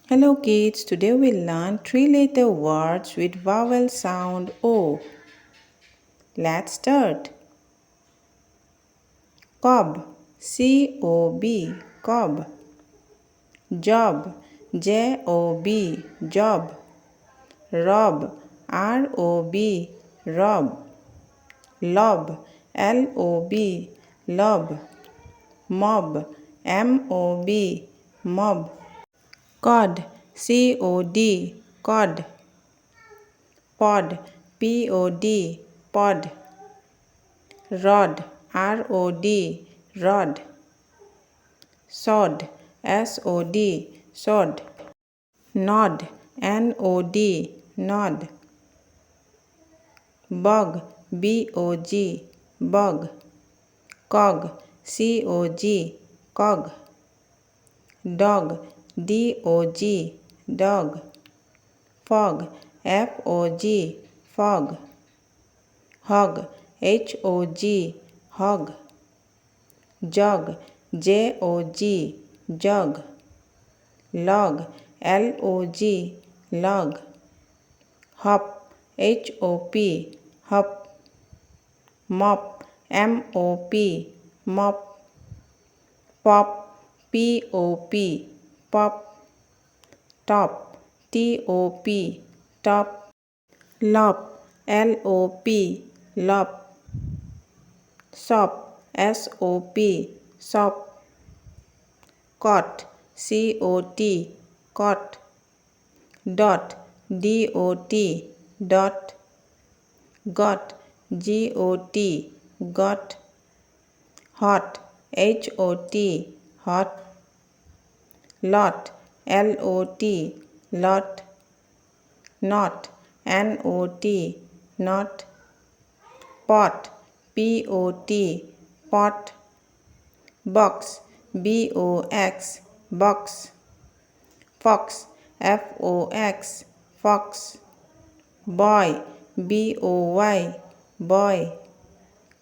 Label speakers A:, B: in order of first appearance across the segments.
A: Hello kids, today we'll learn three-letter words with vowel sound O. Let's start. Cob, C-O-B, cob. Job, J-O-B, job. Rob, R-O-B, rob. Lob, L-O-B, lob. Mob, M-O-B, mob. Cod, C-O-D, cod. Pod, P-O-D, pod. Rod, R-O-D, rod. Sod, S-O-D, sod. Nod, N-O-D, nod. Bog, B-O-G, bog. Cog, C-O-G, cog. Dog, D-O-G, dog. Fog, F-O-G, fog. Hog, H-O-G, hog. Jog, J-O-G, jog. Log, L-O-G, log. Hop, H-O-P, hop. Mop, M-O-P, mop. Pop, P-O-P, pop. Top, T-O-P, top. Lop, L-O-P, lop. Sop, S-O-P, sop. Cot, C-O-T, cot. Dot, D-O-T, dot. Got, G-O-T, got. Hot, H-O-T, hot. Lot, L-O-T, lot. Knot, N-O-T, knot. Pot, P-O-T, pot. Box, B-O-X, box. Fox, F-O-X, fox. Boy, B-O-Y, boy.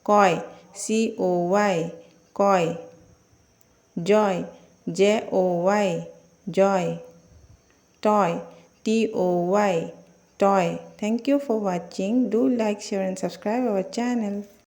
A: Coy, C-O-Y, coy. Joy, J-O-Y, joy. Toy, T-O-Y, toy. Thank you for watching. Do like, share and subscribe our channel.